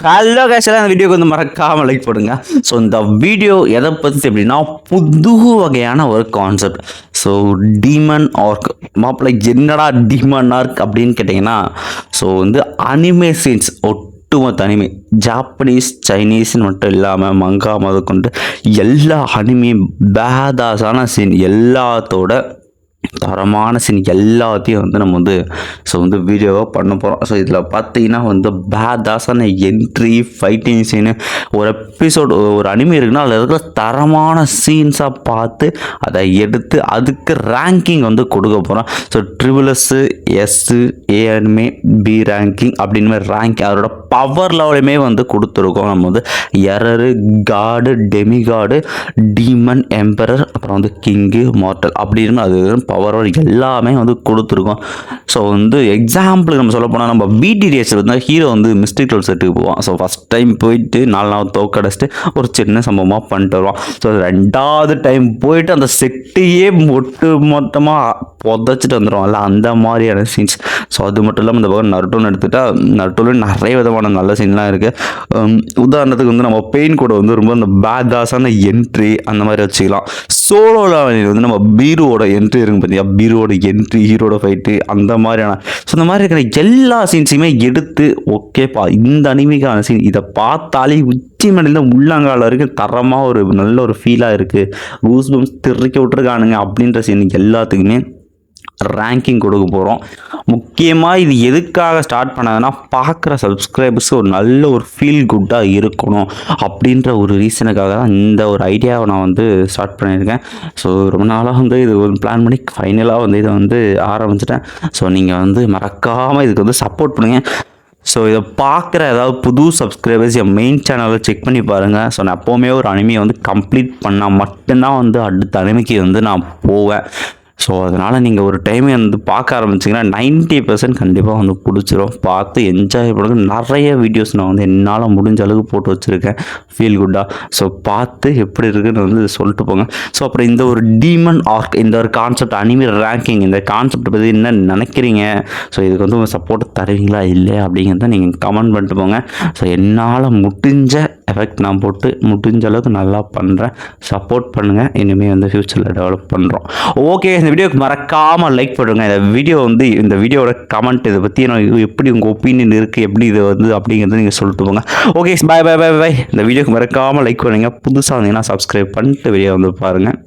Hello guys, எல்லாம் இந்த வீடியோக்கு வந்து மறக்காமல் லைக் போடுங்க. ஸோ இந்த வீடியோ எதை பற்றி அப்படின்னா புது வகையான ஒரு கான்செப்ட். ஸோ டீமன் ஆர்க் மாப்பிள்ளை என்னடா டீமன் ஆர்க் அப்படின்னு கேட்டிங்கன்னா, ஸோ வந்து அனிமே சீன்ஸ் ஒட்டுமொத்த அனிமே ஜாப்பனீஸ் சைனீஸ்ன்னு மட்டும் இல்லாமல் மங்கா முதல் கொண்டு எல்லா அனிமே பேதாஸான சீன் எல்லாத்தோட தரமான சீன் எல்லாத்தையும் வந்து நம்ம வந்து ஸோ வந்து வீடியோவாக பண்ண போகிறோம். ஸோ இதில் பார்த்தீங்கன்னா வந்து பேதாஸான என்ட்ரி ஃபைட்டிங் சீனு ஒரு எபிசோடு ஒரு அனிமே இருக்குன்னா அதில் இருக்கிற தரமான சீன்ஸாக பார்த்து அதை எடுத்து அதுக்கு ரேங்கிங் வந்து கொடுக்க போகிறோம். ஸோ ட்ரிபிள்எஸ்ஸு எஸ்ஸு ஏ அனிமே பி ரேங்கிங் அப்படின்னு மாதிரி ரேங்கிங் அதோட பவர் லெவலுமே வந்து கொடுத்துருக்கோம். நம்ம வந்து எரரு காடு டெமிகாடு டீமன் எம்பரர் அப்புறம் வந்து கிங்கு மார்டல் அப்படின்னு அது பவர் எல்லாமே வந்து கொடுத்துருக்கோம். ஸோ வந்து எக்ஸாம்பிளுக்கு நம்ம சொல்ல போனால் நம்ம பிடிடிஎஸ் இருந்தால் ஹீரோ வந்து மிஸ்டேக் ரோல் செட்டுக்கு போவான். ஸோ ஃபஸ்ட் டைம் போயிட்டு 4 நாள் தோக்கடைச்சிட்டு ஒரு சின்ன சம்பவமாக பண்ணிட்டு வருவான். ஸோ 2வது டைம் போயிட்டு அந்த செட்டையே மொத்தமாக புதைச்சிட்டு வந்துடுவாங்கல்ல, அந்த மாதிரியான சீன்ஸ். ஸோ அது மட்டும் இல்லாமல் இந்த பக்கம் நருட்டோன்னு எடுத்துகிட்டா நருட்டோவில் நிறைய விதமான நல்ல சீன்லாம் இருக்குது. உதாரணத்துக்கு வந்து நம்ம பெயின் கூட வந்து ரொம்ப அந்த பேதாஸான என்ட்ரி அந்த மாதிரி வச்சுக்கலாம். சோலோவில் வந்து நம்ம பீரோட என்ட்ரி இருக்கும் பார்த்தியா, பீரோட என்ட்ரி ஹீரோட ஃபைட்டு அந்த மாதிரியான. ஸோ இந்த மாதிரி இருக்கிற எல்லா சீன்ஸையுமே எடுத்து ஓகேப்பா இந்த அனிமிக்கான சீன் இதை பார்த்தாலே உச்சி மணியில் உள்ளங்கால வரைக்கும் தரமாக ஒரு நல்ல ஒரு ஃபீலாக இருக்குது, கூஸ் பம்ப்ஸ் திருக்க விட்டுருக்கானுங்க அப்படின்ற சீன் எல்லாத்துக்குமே ரேங்கிங் கொடுக்க போகிறோம். முக்கியமாக இது எதுக்காக ஸ்டார்ட் பண்ணதுன்னா பார்க்குற சப்ஸ்கிரைபர்ஸுக்கு ஒரு நல்ல ஒரு ஃபீல் குட்டாக இருக்கணும் அப்படின்ற ஒரு ரீசனுக்காக தான் இந்த ஒரு ஐடியாவை நான் வந்து ஸ்டார்ட் பண்ணியிருக்கேன். ஸோ ரொம்ப நாளாக வந்து இது ஒரு பிளான் பண்ணி ஃபைனலாக வந்து இதை வந்து ஆரம்பிச்சிட்டேன். ஸோ நீங்கள் வந்து மறக்காமல் இதுக்கு வந்து சப்போர்ட் பண்ணுங்கள். ஸோ இதை பார்க்குற ஏதாவது புது சப்ஸ்கிரைபர்ஸ் என் மெயின் சேனலில் செக் பண்ணி பாருங்கள். ஸோ நான் எப்போவுமே ஒரு அனிமையை வந்து கம்ப்ளீட் பண்ணால் மட்டும்தான் வந்து அடுத்த அனிமைக்கு வந்து நான் போவேன். ஸோ அதனால் நீங்கள் ஒரு டைம் வந்து பார்க்க ஆரம்பிச்சிங்கன்னா 90% கண்டிப்பாக வந்து பிடிச்சிரும். பார்த்து என்ஜாய் பண்ணுங்க. நிறைய வீடியோஸ் நான் வந்து என்னால் முடிஞ்ச அளவுக்கு போட்டு வச்சுருக்கேன் ஃபீல் குட்டாக. ஸோ பார்த்து எப்படி இருக்குன்னு வந்து சொல்லிட்டு போங்க. ஸோ அப்புறம் இந்த ஒரு டீமன் ஆர்க் இந்த ஒரு கான்செப்ட் அனிமே ரேங்கிங் இந்த கான்செப்ட் பற்றி என்ன நினைக்கிறீங்க, ஸோ இதுக்கு வந்து உங்கள் சப்போர்ட் தருவீங்களா இல்லை அப்படிங்கிறத நீங்கள் கமெண்ட் பண்ணிட்டு போங்க. ஸோ என்னால் முடிஞ்ச எஃபெக்ட் நான் போட்டு முடிஞ்ச அளவுக்கு நல்லா பண்ணுறேன். சப்போர்ட் பண்ணுங்கள். இனிமேல் வந்து ஃப்யூச்சரில் டெவலப் பண்ணுறோம். ஓகே, இந்த வீடியோக்கு மறக்காமல் லைக் பண்ணுங்கள். இந்த வீடியோட கமெண்ட் இதை பற்றி எப்படி உங்கள் ஒப்பீனியன் இருக்குது எப்படி இது வந்து அப்படிங்கிறத நீங்கள் சொல்லிட்டு போங்க. ஓகே, பாய் பாய் பாய் பாய். இந்த வீடியோக்கு மறக்காமல் லைக் பண்ணுங்கள். புதுசாக வந்தீங்கன்னா சப்ஸ்கிரைப் பண்ணிட்டு வீடியோ வந்து பாருங்கள்.